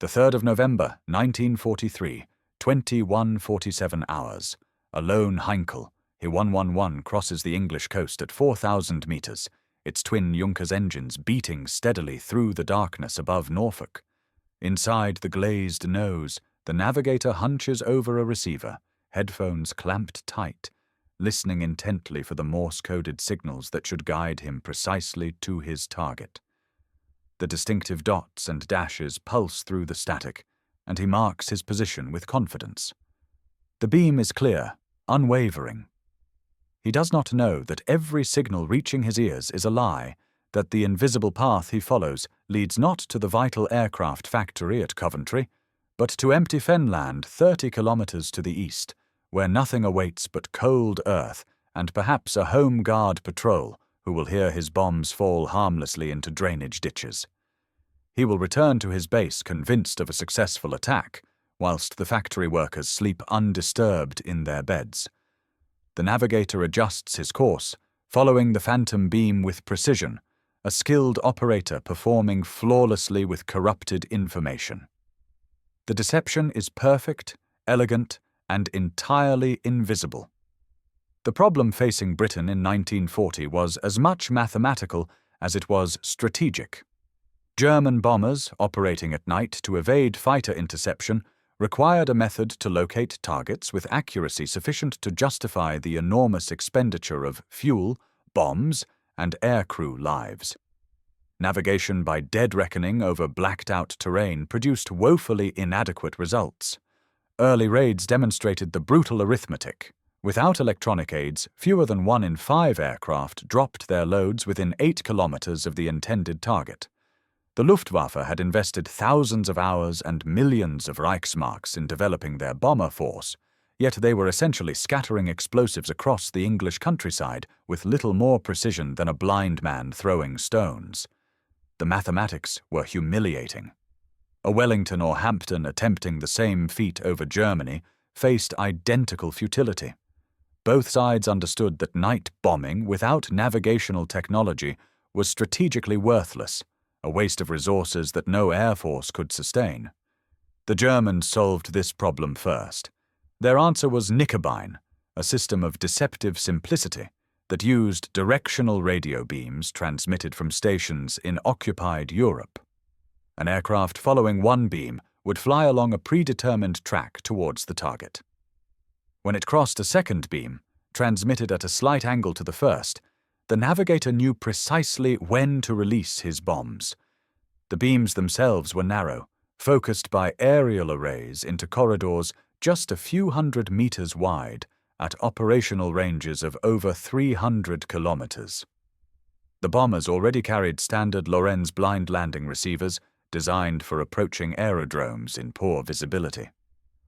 The 3rd of November, 1943, 21:47 hours. A lone Heinkel, He-111 crosses the English coast at 4,000 meters, its twin Junkers engines beating steadily through the darkness above Norfolk. Inside the glazed nose, the navigator hunches over a receiver, headphones clamped tight, listening intently for the Morse-coded signals that should guide him precisely to his target. The distinctive dots and dashes pulse through the static, and he marks his position with confidence. The beam is clear, unwavering. He does not know that every signal reaching his ears is a lie, that the invisible path he follows leads not to the vital aircraft factory at Coventry, but to empty fenland 30 kilometers to the east, where nothing awaits but cold earth and perhaps a home guard patrol who will hear his bombs fall harmlessly into drainage ditches. He will return to his base convinced of a successful attack, whilst the factory workers sleep undisturbed in their beds. The navigator adjusts his course, following the phantom beam with precision, a skilled operator performing flawlessly with corrupted information. The deception is perfect, elegant, and entirely invisible. The problem facing Britain in 1940 was as much mathematical as it was strategic. German bombers, operating at night to evade fighter interception, required a method to locate targets with accuracy sufficient to justify the enormous expenditure of fuel, bombs, and aircrew lives. Navigation by dead reckoning over blacked-out terrain produced woefully inadequate results. Early raids demonstrated the brutal arithmetic. Without electronic aids, fewer than 1 in 5 aircraft dropped their loads within 8 kilometers of the intended target. The Luftwaffe had invested thousands of hours and millions of Reichsmarks in developing their bomber force, yet they were essentially scattering explosives across the English countryside with little more precision than a blind man throwing stones. The mathematics were humiliating. A Wellington or Hampton attempting the same feat over Germany faced identical futility. Both sides understood that night bombing without navigational technology was strategically worthless, a waste of resources that no air force could sustain. The Germans solved this problem first. Their answer was Knickerbein, a system of deceptive simplicity that used directional radio beams transmitted from stations in occupied Europe. An aircraft following one beam would fly along a predetermined track towards the target. When it crossed a second beam, transmitted at a slight angle to the first, the navigator knew precisely when to release his bombs. The beams themselves were narrow, focused by aerial arrays into corridors just a few hundred meters wide at operational ranges of over 300 kilometers. The bombers already carried standard Lorenz blind landing receivers designed for approaching aerodromes in poor visibility.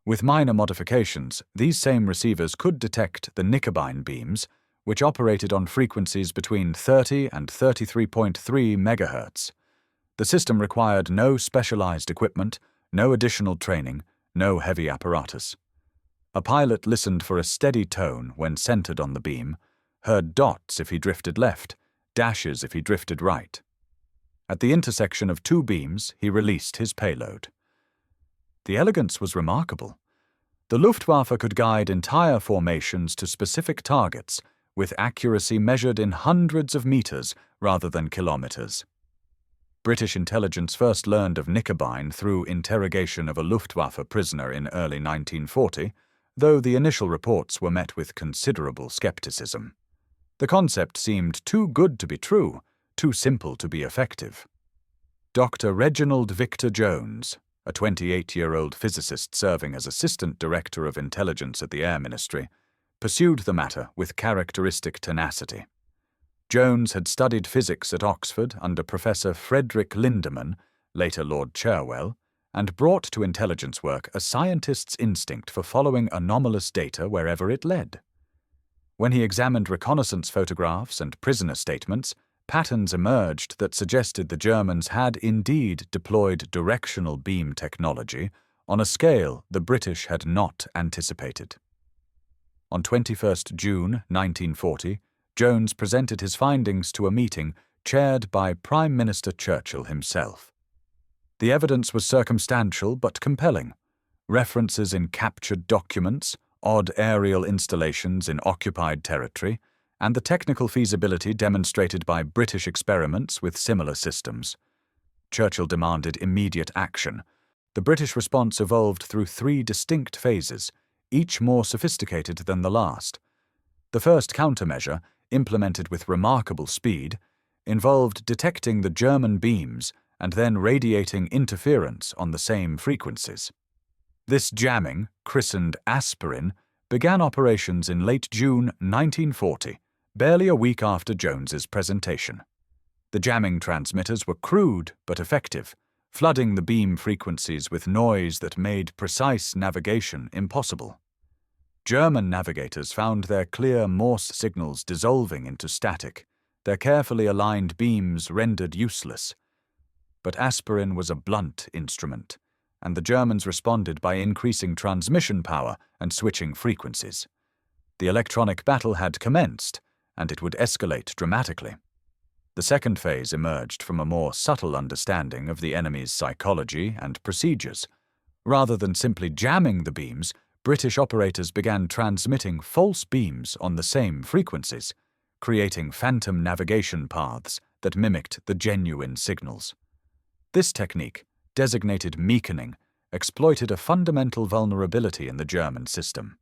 With minor modifications, these same receivers could detect the Knickerbein beams, which operated on frequencies between 30 and 33.3 MHz. The system required no specialized equipment, no additional training, no heavy apparatus. A pilot listened for a steady tone when centered on the beam, heard dots if he drifted left, dashes if he drifted right. At the intersection of 2 beams, he released his payload. The elegance was remarkable. The Luftwaffe could guide entire formations to specific targets with accuracy measured in hundreds of meters rather than kilometers. British intelligence first learned of Knickerbein through interrogation of a Luftwaffe prisoner in early 1940, though the initial reports were met with considerable skepticism. The concept seemed too good to be true, too simple to be effective. Dr. Reginald Victor Jones, a 28-year-old physicist serving as Assistant Director of Intelligence at the Air Ministry, pursued the matter with characteristic tenacity. Jones had studied physics at Oxford under Professor Frederick Lindemann, later Lord Cherwell, and brought to intelligence work a scientist's instinct for following anomalous data wherever it led. When he examined reconnaissance photographs and prisoner statements, patterns emerged that suggested the Germans had indeed deployed directional beam technology on a scale the British had not anticipated. On 21 June 1940, Jones presented his findings to a meeting chaired by Prime Minister Churchill himself. The evidence was circumstantial but compelling. References in captured documents, odd aerial installations in occupied territory, and the technical feasibility demonstrated by British experiments with similar systems. Churchill demanded immediate action. The British response evolved through 3 distinct phases, each more sophisticated than the last. The first countermeasure, implemented with remarkable speed, involved detecting the German beams and then radiating interference on the same frequencies. This jamming, christened aspirin, began operations in late June 1940, barely a week after Jones's presentation. The jamming transmitters were crude but effective, flooding the beam frequencies with noise that made precise navigation impossible. German navigators found their clear Morse signals dissolving into static, their carefully aligned beams rendered useless. But aspirin was a blunt instrument, and the Germans responded by increasing transmission power and switching frequencies. The electronic battle had commenced, and it would escalate dramatically. The second phase emerged from a more subtle understanding of the enemy's psychology and procedures. Rather than simply jamming the beams, British operators began transmitting false beams on the same frequencies, creating phantom navigation paths that mimicked the genuine signals. This technique, designated meakening, exploited a fundamental vulnerability in the German system.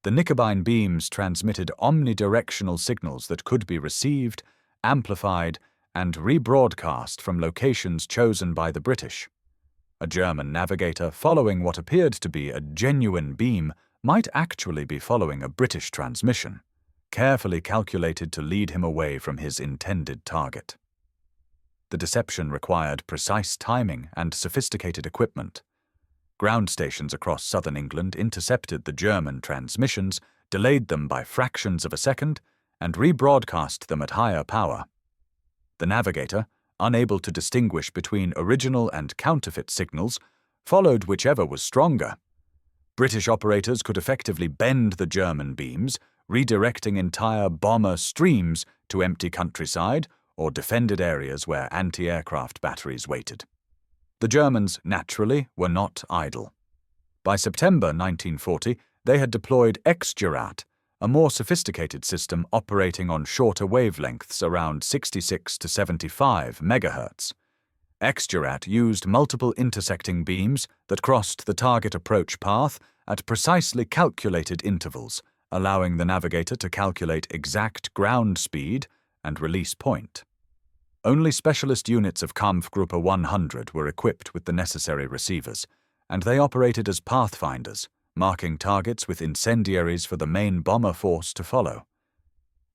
The Knickerbein beams transmitted omnidirectional signals that could be received, amplified, and rebroadcast from locations chosen by the British. A German navigator following what appeared to be a genuine beam might actually be following a British transmission, carefully calculated to lead him away from his intended target. The deception required precise timing and sophisticated equipment. Ground stations across southern England intercepted the German transmissions, delayed them by fractions of a second, and rebroadcast them at higher power. The navigator, unable to distinguish between original and counterfeit signals, followed whichever was stronger. British operators could effectively bend the German beams, redirecting entire bomber streams to empty countryside or defended areas where anti-aircraft batteries waited. The Germans, naturally, were not idle. By September 1940, they had deployed X-Jurat, a more sophisticated system operating on shorter wavelengths around 66 to 75 MHz. X-Jurat used multiple intersecting beams that crossed the target approach path at precisely calculated intervals, allowing the navigator to calculate exact ground speed and release point. Only specialist units of Kampfgruppe 100 were equipped with the necessary receivers, and they operated as pathfinders, marking targets with incendiaries for the main bomber force to follow.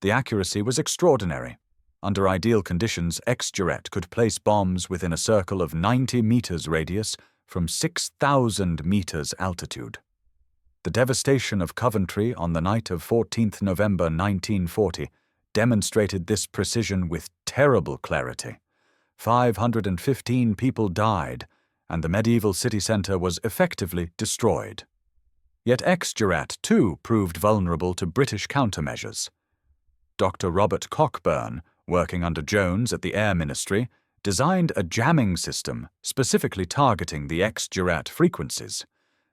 The accuracy was extraordinary. Under ideal conditions, X-Jurat could place bombs within a circle of 90 meters radius from 6,000 meters altitude. The devastation of Coventry on the night of 14th November 1940 demonstrated this precision with terrible clarity. 515 people died, and the medieval city centre was effectively destroyed. Yet X-Jurat too proved vulnerable to British countermeasures. Dr. Robert Cockburn, working under Jones at the Air Ministry, designed a jamming system specifically targeting the X-Jurat frequencies.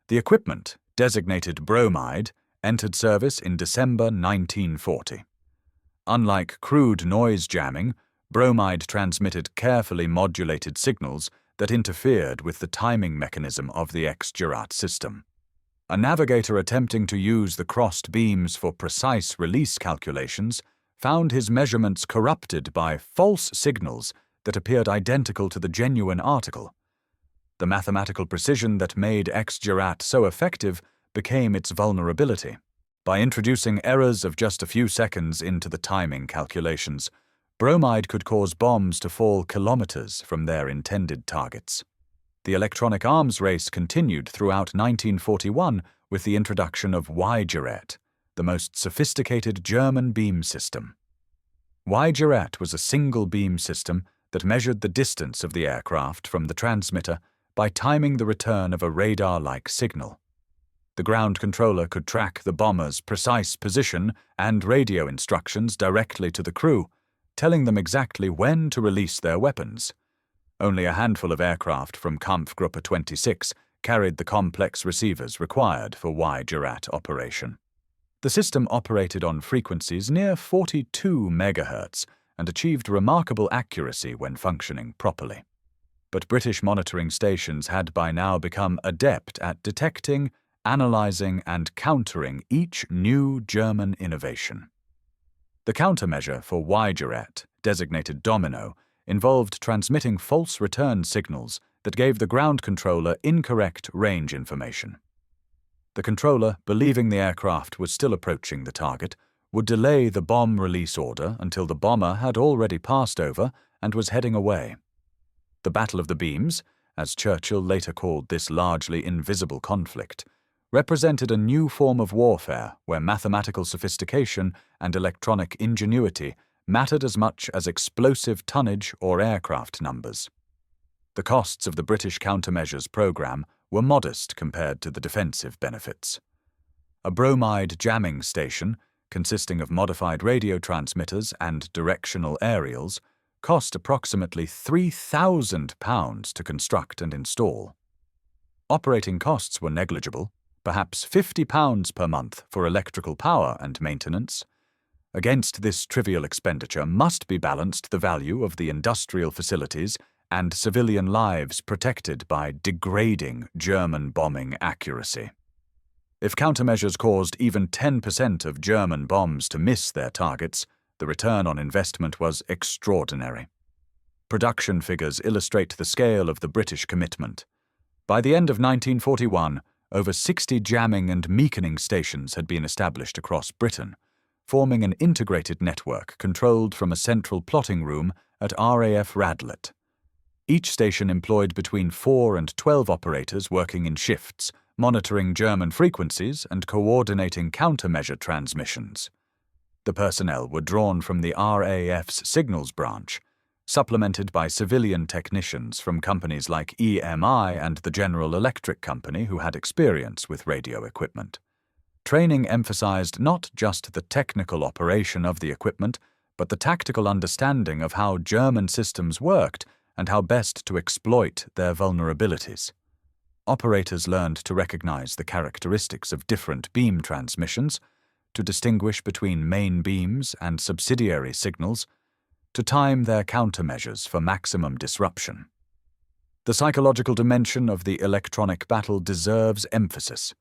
The equipment, designated bromide, entered service in December 1940. Unlike crude noise jamming, bromide transmitted carefully modulated signals that interfered with the timing mechanism of the X-Jurat system. A navigator attempting to use the crossed beams for precise release calculations found his measurements corrupted by false signals that appeared identical to the genuine article. The mathematical precision that made X-Jurat so effective became its vulnerability. By introducing errors of just a few seconds into the timing calculations, bromide could cause bombs to fall kilometers from their intended targets. The electronic arms race continued throughout 1941 with the introduction of Y-Jurat, the most sophisticated German beam system. Y-Jurat was a single beam system that measured the distance of the aircraft from the transmitter by timing the return of a radar-like signal. The ground controller could track the bomber's precise position and radio instructions directly to the crew, telling them exactly when to release their weapons. Only a handful of aircraft from Kampfgruppe 26 carried the complex receivers required for hijacked operation. The system operated on frequencies near 42 MHz and achieved remarkable accuracy when functioning properly. But British monitoring stations had by now become adept at detecting, analyzing, and countering each new German innovation. The countermeasure for hijacked, designated Domino, involved transmitting false return signals that gave the ground controller incorrect range information. The controller, believing the aircraft was still approaching the target, would delay the bomb release order until the bomber had already passed over and was heading away. The Battle of the Beams, as Churchill later called this largely invisible conflict, represented a new form of warfare where mathematical sophistication and electronic ingenuity mattered as much as explosive tonnage or aircraft numbers. The costs of the British countermeasures program were modest compared to the defensive benefits. A bromide jamming station, consisting of modified radio transmitters and directional aerials, cost approximately £3,000 to construct and install. Operating costs were negligible, perhaps £50 per month for electrical power and maintenance. Against this trivial expenditure must be balanced the value of the industrial facilities and civilian lives protected by degrading German bombing accuracy. If countermeasures caused even 10% of German bombs to miss their targets, the return on investment was extraordinary. Production figures illustrate the scale of the British commitment. By the end of 1941, over 60 jamming and meakening stations had been established across Britain, forming an integrated network controlled from a central plotting room at RAF Radlett. Each station employed between 4 and 12 operators working in shifts, monitoring German frequencies and coordinating countermeasure transmissions. The personnel were drawn from the RAF's signals branch, supplemented by civilian technicians from companies like EMI and the General Electric Company who had experience with radio equipment. Training emphasized not just the technical operation of the equipment, but the tactical understanding of how German systems worked and how best to exploit their vulnerabilities. Operators learned to recognize the characteristics of different beam transmissions, to distinguish between main beams and subsidiary signals, to time their countermeasures for maximum disruption. The psychological dimension of the electronic battle deserves emphasis.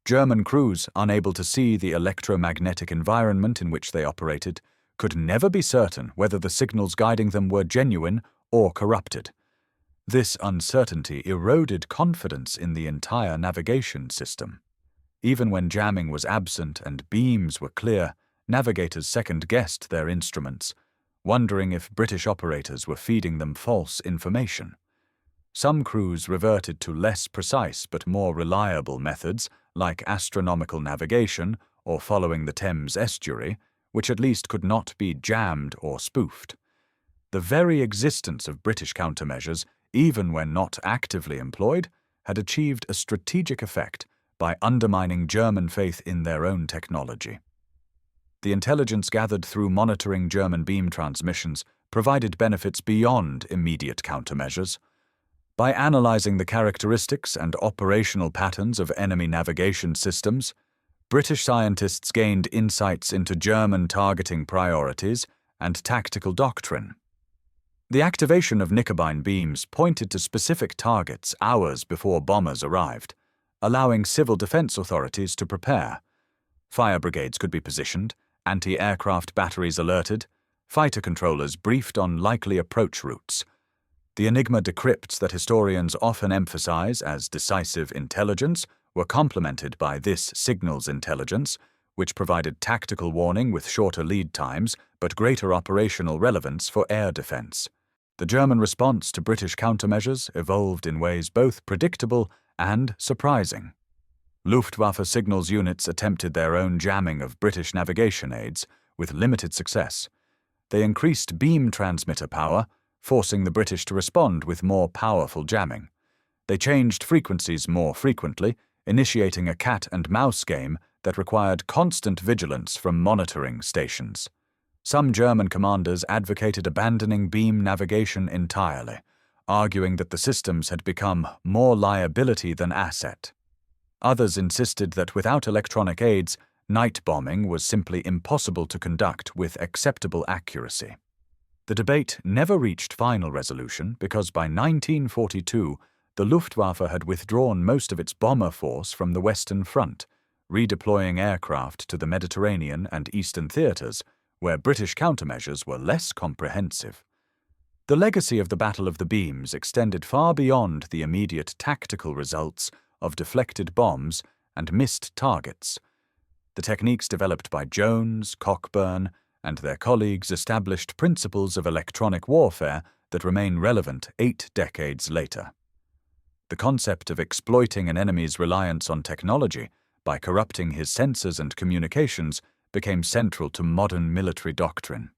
German crews, unable to see the electromagnetic environment in which they operated, could never be certain whether the signals guiding them were genuine or corrupted. This uncertainty eroded confidence in the entire navigation system. Even when jamming was absent and beams were clear, navigators second-guessed their instruments, wondering if British operators were feeding them false information. Some crews reverted to less precise but more reliable methods, like astronomical navigation or following the Thames estuary, which at least could not be jammed or spoofed. The very existence of British countermeasures, even when not actively employed, had achieved a strategic effect by undermining German faith in their own technology. The intelligence gathered through monitoring German beam transmissions provided benefits beyond immediate countermeasures. By analyzing the characteristics and operational patterns of enemy navigation systems, British scientists gained insights into German targeting priorities and tactical doctrine. The activation of Knickerbein beams pointed to specific targets hours before bombers arrived, allowing civil defense authorities to prepare. Fire brigades could be positioned, anti-aircraft batteries alerted, fighter controllers briefed on likely approach routes. The Enigma decrypts that historians often emphasize as decisive intelligence were complemented by this signals intelligence, which provided tactical warning with shorter lead times but greater operational relevance for air defense. The German response to British countermeasures evolved in ways both predictable and surprising. Luftwaffe signals units attempted their own jamming of British navigation aids, with limited success. They increased beam transmitter power, forcing the British to respond with more powerful jamming. They changed frequencies more frequently, initiating a cat-and-mouse game that required constant vigilance from monitoring stations. Some German commanders advocated abandoning beam navigation entirely, arguing that the systems had become more liability than asset. Others insisted that without electronic aids, night bombing was simply impossible to conduct with acceptable accuracy. The debate never reached final resolution because by 1942, the Luftwaffe had withdrawn most of its bomber force from the Western Front, redeploying aircraft to the Mediterranean and Eastern theaters, where British countermeasures were less comprehensive. The legacy of the Battle of the Beams extended far beyond the immediate tactical results of deflected bombs and missed targets. The techniques developed by Jones, Cockburn, and their colleagues established principles of electronic warfare that remain relevant 8 decades later. The concept of exploiting an enemy's reliance on technology by corrupting his sensors and communications became central to modern military doctrine.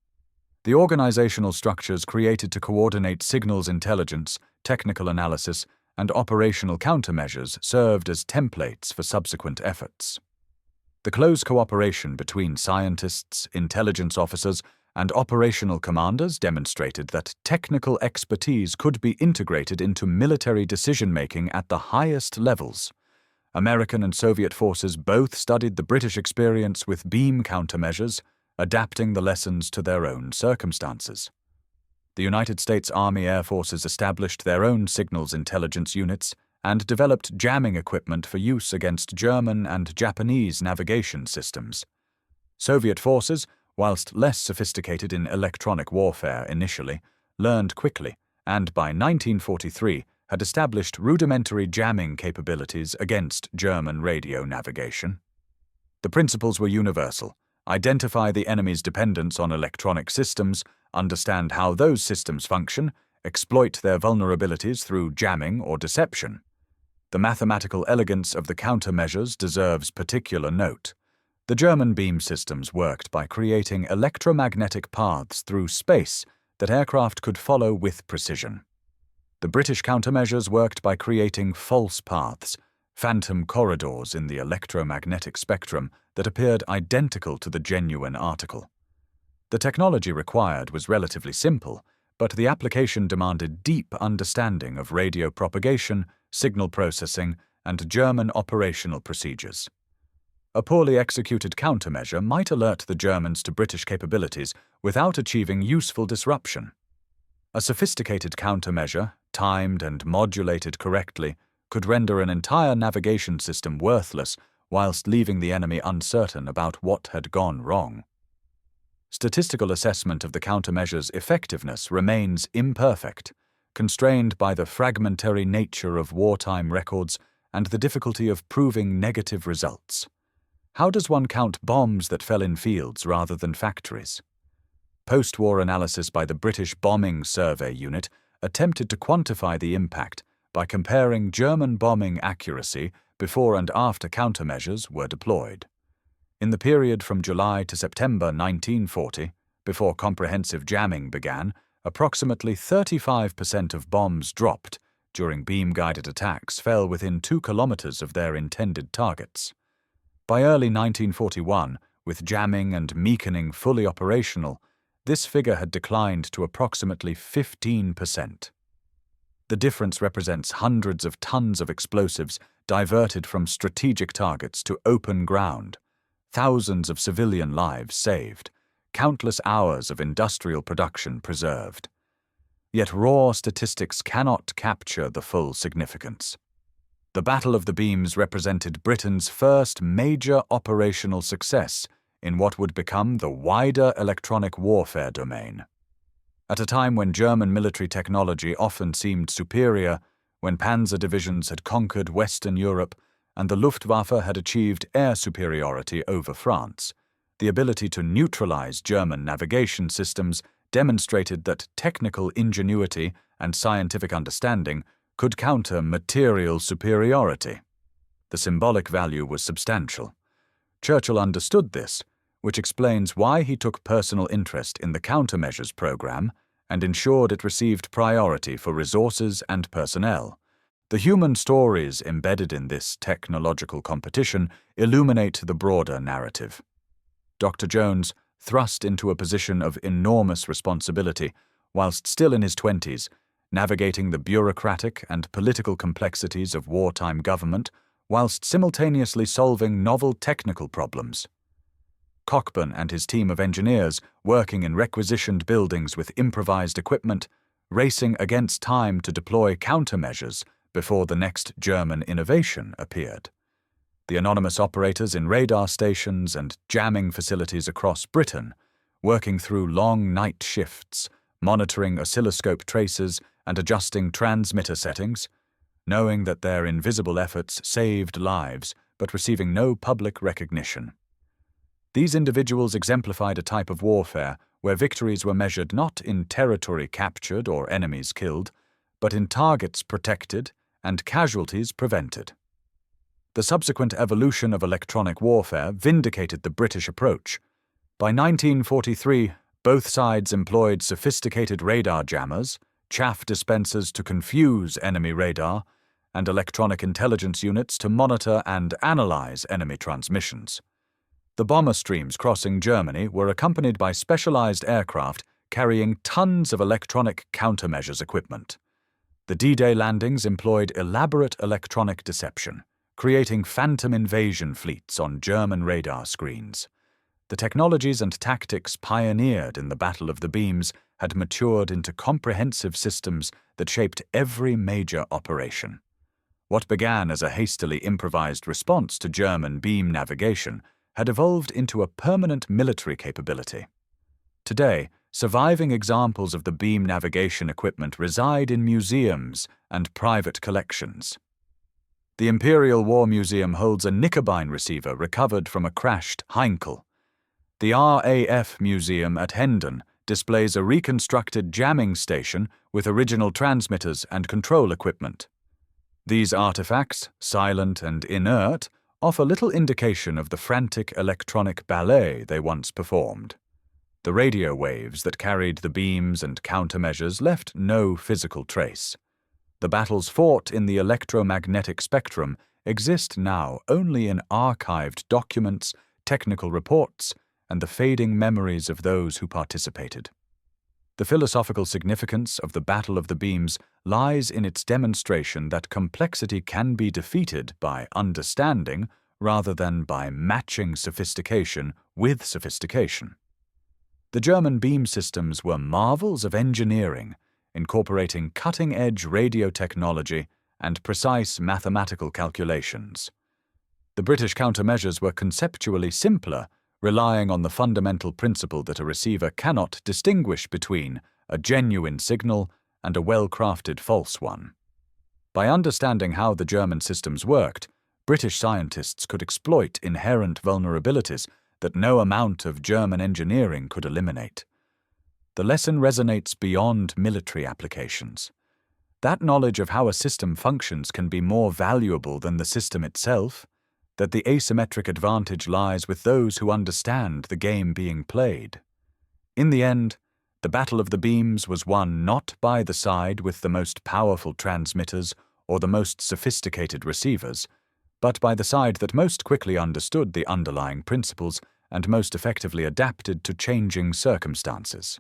The organizational structures created to coordinate signals intelligence, technical analysis, and operational countermeasures served as templates for subsequent efforts. The close cooperation between scientists, intelligence officers, and operational commanders demonstrated that technical expertise could be integrated into military decision-making at the highest levels. American and Soviet forces both studied the British experience with beam countermeasures, adapting the lessons to their own circumstances. The United States Army Air Forces established their own signals intelligence units and developed jamming equipment for use against German and Japanese navigation systems. Soviet forces, whilst less sophisticated in electronic warfare initially, learned quickly and by 1943 had established rudimentary jamming capabilities against German radio navigation. The principles were universal: identify the enemy's dependence on electronic systems, understand how those systems function, exploit their vulnerabilities through jamming or deception. The mathematical elegance of the countermeasures deserves particular note. The German beam systems worked by creating electromagnetic paths through space that aircraft could follow with precision. The British countermeasures worked by creating false paths, phantom corridors in the electromagnetic spectrum that appeared identical to the genuine article. The technology required was relatively simple, but the application demanded deep understanding of radio propagation, signal processing, and German operational procedures. A poorly executed countermeasure might alert the Germans to British capabilities without achieving useful disruption. A sophisticated countermeasure, timed and modulated correctly, could render an entire navigation system worthless whilst leaving the enemy uncertain about what had gone wrong. Statistical assessment of the countermeasure's effectiveness remains imperfect, constrained by the fragmentary nature of wartime records and the difficulty of proving negative results. How does one count bombs that fell in fields rather than factories? Post-war analysis by the British Bombing Survey Unit attempted to quantify the impact by comparing German bombing accuracy before and after countermeasures were deployed. In the period from July to September 1940, before comprehensive jamming began, approximately 35% of bombs dropped during beam-guided attacks fell within 2 kilometers of their intended targets. By early 1941, with jamming and meakening fully operational, this figure had declined to approximately 15%. The difference represents hundreds of tons of explosives diverted from strategic targets to open ground, thousands of civilian lives saved, countless hours of industrial production preserved. Yet raw statistics cannot capture the full significance. The Battle of the Beams represented Britain's first major operational success in what would become the wider electronic warfare domain. At a time when German military technology often seemed superior, when panzer divisions had conquered Western Europe and the Luftwaffe had achieved air superiority over France, the ability to neutralize German navigation systems demonstrated that technical ingenuity and scientific understanding could counter material superiority. The symbolic value was substantial. Churchill understood this, which explains why he took personal interest in the countermeasures program and ensured it received priority for resources and personnel. The human stories embedded in this technological competition illuminate the broader narrative. Dr. Jones, thrust into a position of enormous responsibility whilst still in his 20s, navigating the bureaucratic and political complexities of wartime government whilst simultaneously solving novel technical problems. Cockburn and his team of engineers, working in requisitioned buildings with improvised equipment, racing against time to deploy countermeasures before the next German innovation appeared. The anonymous operators in radar stations and jamming facilities across Britain, working through long night shifts, monitoring oscilloscope traces and adjusting transmitter settings, knowing that their invisible efforts saved lives but receiving no public recognition. These individuals exemplified a type of warfare where victories were measured not in territory captured or enemies killed, but in targets protected and casualties prevented. The subsequent evolution of electronic warfare vindicated the British approach. By 1943, both sides employed sophisticated radar jammers, chaff dispensers to confuse enemy radar, and electronic intelligence units to monitor and analyze enemy transmissions. The bomber streams crossing Germany were accompanied by specialized aircraft carrying tons of electronic countermeasures equipment. The D-Day landings employed elaborate electronic deception, creating phantom invasion fleets on German radar screens. The technologies and tactics pioneered in the Battle of the Beams had matured into comprehensive systems that shaped every major operation. What began as a hastily improvised response to German beam navigation had evolved into a permanent military capability. Today, surviving examples of the beam navigation equipment reside in museums and private collections. The Imperial War Museum holds a Knickerbein receiver recovered from a crashed Heinkel. The RAF Museum at Hendon displays a reconstructed jamming station with original transmitters and control equipment. These artifacts, silent and inert, offer little indication of the frantic electronic ballet they once performed. The radio waves that carried the beams and countermeasures left no physical trace. The battles fought in the electromagnetic spectrum exist now only in archived documents, technical reports, and the fading memories of those who participated. The philosophical significance of the Battle of the Beams lies in its demonstration that complexity can be defeated by understanding rather than by matching sophistication with sophistication. The German beam systems were marvels of engineering, incorporating cutting-edge radio technology and precise mathematical calculations. The British countermeasures were conceptually simpler, relying on the fundamental principle that a receiver cannot distinguish between a genuine signal and a well-crafted false one. By understanding how the German systems worked, British scientists could exploit inherent vulnerabilities that no amount of German engineering could eliminate. The lesson resonates beyond military applications. That knowledge of how a system functions can be more valuable than the system itself, that the asymmetric advantage lies with those who understand the game being played. In the end, the Battle of the Beams was won not by the side with the most powerful transmitters or the most sophisticated receivers, but by the side that most quickly understood the underlying principles and most effectively adapted to changing circumstances.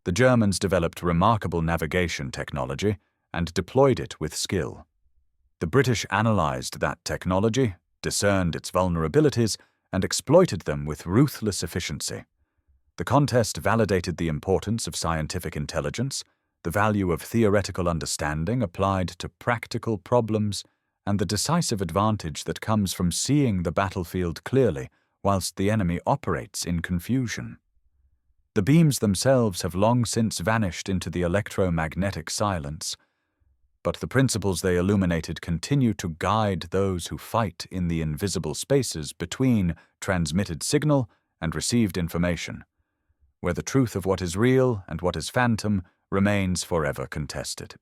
The Germans developed remarkable navigation technology and deployed it with skill. The British analyzed that technology, discerned its vulnerabilities, and exploited them with ruthless efficiency. The contest validated the importance of scientific intelligence, the value of theoretical understanding applied to practical problems, and the decisive advantage that comes from seeing the battlefield clearly whilst the enemy operates in confusion. The beams themselves have long since vanished into the electromagnetic silence, but the principles they illuminated continue to guide those who fight in the invisible spaces between transmitted signal and received information, where the truth of what is real and what is phantom remains forever contested.